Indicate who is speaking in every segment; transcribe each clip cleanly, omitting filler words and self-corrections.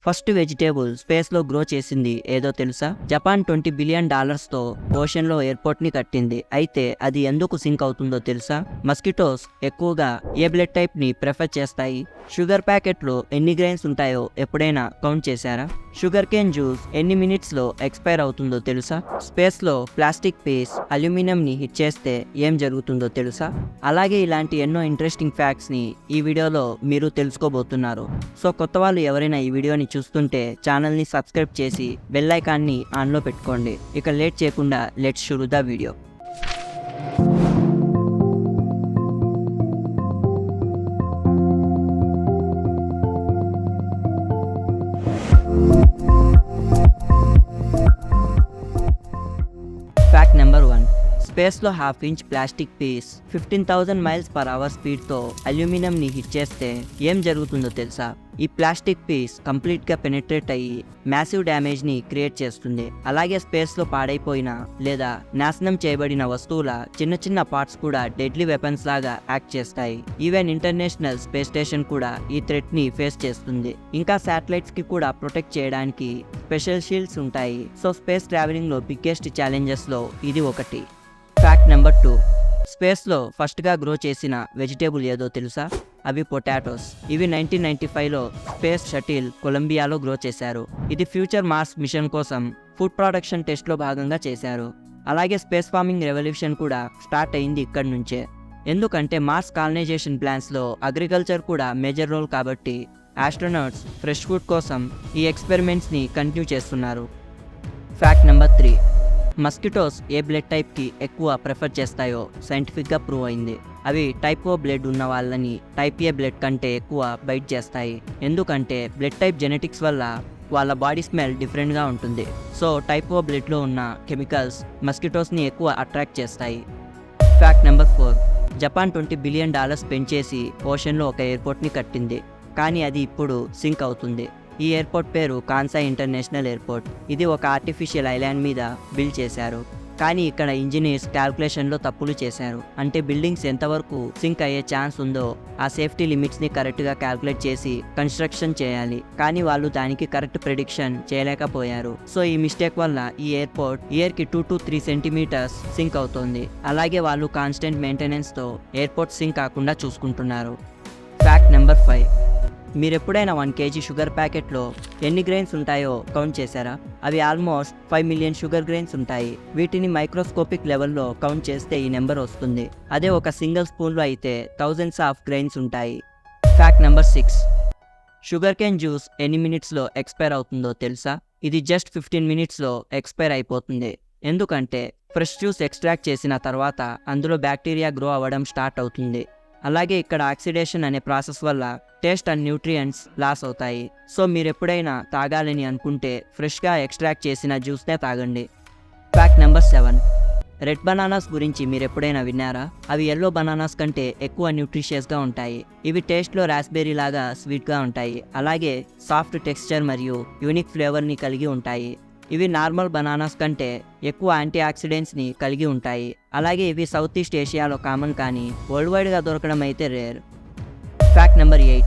Speaker 1: First vegetable space లో grow చేసింది ఏదో తెలుసా? జపాన్ $20 బిలియన్ తో ఓషన్ లో ఎయిర్పోర్ట్ ని కట్టింది. అయితే అది ఎందుకు సింక్ అవుతుందో తెలుసా? మస్కిటోస్ ఎక్కువగా ఏ బ్లడ్ టైప్ ని ప్రిఫర్ చేస్తాయి? షుగర్ ప్యాకెట్ లో ఎన్ని గ్రెయిన్స్ ఉంటాయో ఎప్పుడైనా కౌంట్ చేశారా? షుగర్ కేన్ జ్యూస్ ఎన్ని మినిట్స్ లో ఎక్స్పైర్ అవుతుందో తెలుసా? స్పేస్ లో ప్లాస్టిక్ పీస్ అల్యూమినియం ని హిట్ చేస్తే ఏం జరుగుతుందో తెలుసా? అలాగే ఇలాంటి ఎన్నో ఇంట్రెస్టింగ్ ఫ్యాక్ట్స్ ని ఈ వీడియోలో మీరు తెలుసుకోబోతున్నారు. సో కొత్త వాళ్ళు ఎవరైనా ఈ వీడియోని చూస్తుంటే ఛానల్ ని సబ్స్క్రైబ్ చేసి బెల్ ఐకాన్ ని ఆన్ లో పెట్టుకోండి. ఇక లేట్ చేయకుండా లెట్స్ షురూ ద వీడియో. Fact number 1. స్పేస్లో ½ inch plastic piece 15,000 miles per hour స్పీడ్తో అల్యూమినియంని హిట్ చేస్తే ఏం జరుగుతుందో తెలుసా? ఈ ప్లాస్టిక్ పీస్ కంప్లీట్గా పెనిట్రేట్ అయ్యి మ్యాసివ్ డ్యామేజ్ని క్రియేట్ చేస్తుంది. అలాగే స్పేస్లో పాడైపోయిన లేదా నాశనం చేయబడిన వస్తువుల చిన్న చిన్న పార్ట్స్ కూడా డెడ్లీ వెపన్స్ లాగా యాక్ట్ చేస్తాయి. ఈవెన్ ఇంటర్నేషనల్ స్పేస్ స్టేషన్ కూడా ఈ థ్రెట్ని ఫేస్ చేస్తుంది. ఇంకా శాటిలైట్స్కి కూడా ప్రొటెక్ట్ చేయడానికి స్పెషల్ షీల్డ్స్ ఉంటాయి. సో స్పేస్ ట్రావెలింగ్లో బిగ్గెస్ట్ ఛాలెంజెస్లో ఇది ఒకటి. Fact number 2. స్పేస్లో ఫస్ట్గా గ్రో చేసిన వెజిటేబుల్ ఏదో తెలుసా? అవి పొటాటోస్. ఇవి 1995లో స్పేస్ షటిల్ కొలంబియాలో గ్రో చేశారు. ఇది ఫ్యూచర్ మార్స్ మిషన్ కోసం ఫుడ్ ప్రొడక్షన్ టెస్ట్లో భాగంగా చేశారు. అలాగే స్పేస్ ఫార్మింగ్ రెవల్యూషన్ కూడా స్టార్ట్ అయింది ఇక్కడి నుంచే. ఎందుకంటే మార్స్ కాలనైజేషన్ ప్లాన్స్లో అగ్రికల్చర్ కూడా మేజర్ రోల్ కాబట్టి ఆస్ట్రోనాట్స్ ఫ్రెష్ ఫుడ్ కోసం ఈ ఎక్స్పెరిమెంట్స్ని కంటిన్యూ చేస్తున్నారు. Fact number 3. మస్కిటోస్ ఏ బ్లడ్ టైప్కి ఎక్కువ ప్రిఫర్ చేస్తాయో సైంటిఫిక్గా ప్రూవ్ అయింది. అవి టైప్ ఓ బ్లడ్ ఉన్న వాళ్ళని టైప్ ఏ బ్లడ్ కంటే ఎక్కువ బైట్ చేస్తాయి. ఎందుకంటే బ్లడ్ టైప్ జెనెటిక్స్ వల్ల వాళ్ళ బాడీ స్మెల్ డిఫరెంట్గా ఉంటుంది. సో టైప్ ఓ బ్లడ్లో ఉన్న కెమికల్స్ మస్కిటోస్ని ఎక్కువ అట్రాక్ట్ చేస్తాయి. Fact number 4. Japan $20 billion spend చేసి ఓషన్లో ఒక ఎయిర్పోర్ట్ని కట్టింది. కానీ అది ఇప్పుడు సింక్ అవుతుంది. ఈ ఎయిర్పోర్ట్ పేరు కాన్సాయ్ ఇంటర్నేషనల్ ఎయిర్పోర్ట్. ఇది ఒక ఆర్టిఫిషియల్ ఐలాండ్ మీద బిల్డ్ చేశారు. కానీ ఇక్కడ ఇంజనీర్స్ క్యాల్కులేషన్లో తప్పులు చేశారు. అంటే బిల్డింగ్స్ ఎంతవరకు సింక్ అయ్యే ఛాన్స్ ఉందో ఆ సేఫ్టీ లిమిట్స్ని కరెక్ట్గా క్యాల్కులేట్ చేసి కన్స్ట్రక్షన్ చేయాలి. కానీ వాళ్ళు దానికి కరెక్ట్ ప్రిడిక్షన్ చేయలేకపోయారు. సో ఈ మిస్టేక్ వల్ల ఈ ఎయిర్పోర్ట్ ఇయర్కి 2 to 3 సెంటీమీటర్స్ సింక్ అవుతుంది. అలాగే వాళ్ళు కాన్స్టెంట్ మెయింటెనెన్స్తో ఎయిర్పోర్ట్ సింక్ కాకుండా చూసుకుంటున్నారు. Fact number 5. మీరు ఎప్పుడైనా 1 kg షుగర్ ప్యాకెట్లో ఎన్ని గ్రెయిన్స్ ఉంటాయో కౌంట్ చేశారా? అవి ఆల్మోస్ట్ 5 మిలియన్ షుగర్ గ్రెయిన్స్ ఉంటాయి. వీటిని మైక్రోస్కోపిక్ లెవెల్లో కౌంట్ చేస్తే ఈ నెంబర్ వస్తుంది. అదే ఒక సింగిల్ స్పూన్లో అయితే థౌజండ్స్ ఆఫ్ గ్రెయిన్స్ ఉంటాయి. Fact number 6. Sugar cane juice ఎన్ని మినిట్స్లో ఎక్స్పైర్ అవుతుందో తెలుసా? ఇది జస్ట్ 15 మినిట్స్లో ఎక్స్పైర్ అయిపోతుంది. ఎందుకంటే ఫ్రెష్ జ్యూస్ ఎక్స్ట్రాక్ట్ చేసిన తర్వాత అందులో బ్యాక్టీరియా గ్రో అవ్వడం స్టార్ట్ అవుతుంది. అలాగే ఇక్కడ ఆక్సిడేషన్ అనే ప్రాసెస్ వల్ల టేస్ట్ అండ్ న్యూట్రియంట్స్ లాస్ అవుతాయి. సో మీరు ఎప్పుడైనా తాగాలని అనుకుంటే ఫ్రెష్గా ఎక్స్ట్రాక్ట్ చేసిన జ్యూస్నే తాగండి. Fact number 7. రెడ్ బనానాస్ గురించి మీరు ఎప్పుడైనా విన్నారా? అవి ఎల్లో బనానాస్ కంటే ఎక్కువ న్యూట్రిషియస్గా ఉంటాయి. ఇవి టేస్ట్లో రాస్బెర్రీ లాగా స్వీట్గా ఉంటాయి. అలాగే సాఫ్ట్ టెక్స్చర్ మరియు యూనిక్ ఫ్లేవర్ని కలిగి ఉంటాయి. ఇవి నార్మల్ బనానాస్ కంటే ఎక్కువ యాంటీ ఆక్సిడెంట్స్ని కలిగి ఉంటాయి. అలాగే ఇవి సౌత్ ఈస్ట్ ఏషియాలో కామన్, కానీ వరల్డ్ వైడ్గా దొరకడం అయితే రేర్. Fact number 8.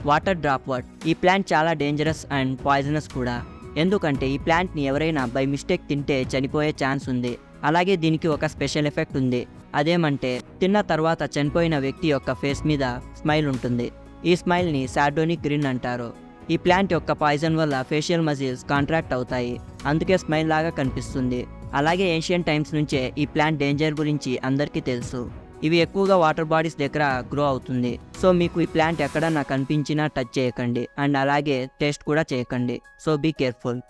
Speaker 1: వాటర్ డ్రాప్వర్ట్. ఈ ప్లాంట్ చాలా డేంజరస్ అండ్ పాయిజనస్ కూడా. ఎందుకంటే ఈ ప్లాంట్ని ఎవరైనా బై మిస్టేక్ తింటే చనిపోయే ఛాన్స్ ఉంది. అలాగే దీనికి ఒక స్పెషల్ ఎఫెక్ట్ ఉంది. అదేమంటే తిన్న తర్వాత చనిపోయిన వ్యక్తి యొక్క ఫేస్ మీద స్మైల్ ఉంటుంది. ఈ స్మైల్ని సార్డోనిక్ గ్రిన్ అంటారు. ఈ ప్లాంట్ యొక్క పాయిజన్ వల్ల ఫేషియల్ మజిల్స్ కాంట్రాక్ట్ అవుతాయి. అందుకే స్మైల్ లాగా కనిపిస్తుంది. అలాగే ఏన్షియన్ టైమ్స్ నుంచే ఈ ప్లాంట్ డేంజర్ గురించి అందరికీ తెలుసు. ఇవి ఎక్కువగా వాటర్ బాడీస్ దగ్గర గ్రో అవుతుంది. సో మీకు ఈ ప్లాంట్ ఎక్కడన్నా కనిపించినా టచ్ చేయకండి అండ్ అలాగే టేస్ట్ కూడా చేయకండి. So be careful.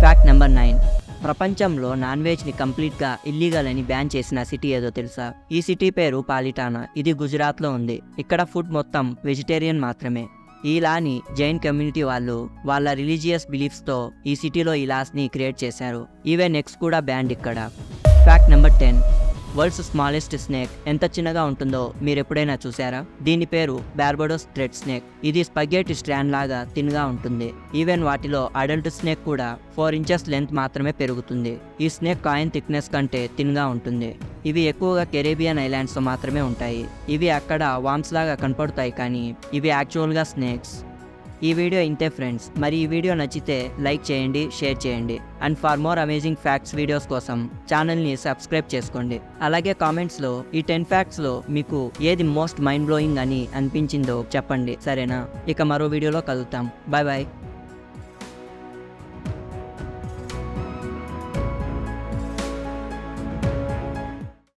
Speaker 1: Fact number 9. ప్రపంచంలో నాన్ వెజ్ని కంప్లీట్గా ఇల్లీగల్ అని బ్యాన్ చేసిన సిటీ ఏదో తెలుసా? ఈ సిటీ పేరు పాలిటానా. ఇది గుజరాత్లో ఉంది. ఇక్కడ ఫుడ్ మొత్తం వెజిటేరియన్ మాత్రమే. ఈ లాని జైన్ కమ్యూనిటీ వాళ్ళు వాళ్ళ రిలీజియస్ బిలీఫ్స్తో ఈ సిటీలో ఈ లాస్ని క్రియేట్ చేశారు. ఈవెన్ ఎగ్స్ కూడా బ్యాండ్ ఇక్కడ. Fact number 10. World's smallest snake ఎంత చిన్నగా ఉంటుందో మీరు ఎప్పుడైనా చూసారా? దీని పేరు బార్బడోస్ థ్రెడ్ స్నేక్. ఇది స్పగేటి స్ట్రాండ్ లాగా థిన్గా ఉంటుంది. ఈవెన్ వాటిలో అడల్ట్ స్నేక్ కూడా 4 ఇంచెస్ లెంత్ మాత్రమే పెరుగుతుంది. ఈ స్నేక్ కాయిన్ థిక్నెస్ కంటే థిన్గా ఉంటుంది. ఇవి ఎక్కువగా కెరేబియన్ ఐలాండ్స్లో మాత్రమే ఉంటాయి. ఇవి అక్కడ వామ్స్ లాగా కనపడతాయి, కానీ ఇవి యాక్చువల్గా స్నేక్స్. ఈ వీడియో ఇంతే ఫ్రెండ్స్. మరి ఈ వీడియో నచ్చితే లైక్ చేయండి, షేర్ చేయండి. And for more amazing facts videos కోసం ఛానల్ని సబ్స్క్రైబ్ చేసుకోండి. అలాగే కామెంట్స్లో ఈ 10 ఫ్యాక్ట్స్లో మీకు ఏది మోస్ట్ మైండ్ బ్లోయింగ్ అని అనిపించిందో చెప్పండి, సరేనా? ఇక మరో వీడియోలో కలుద్దాం. Bye bye.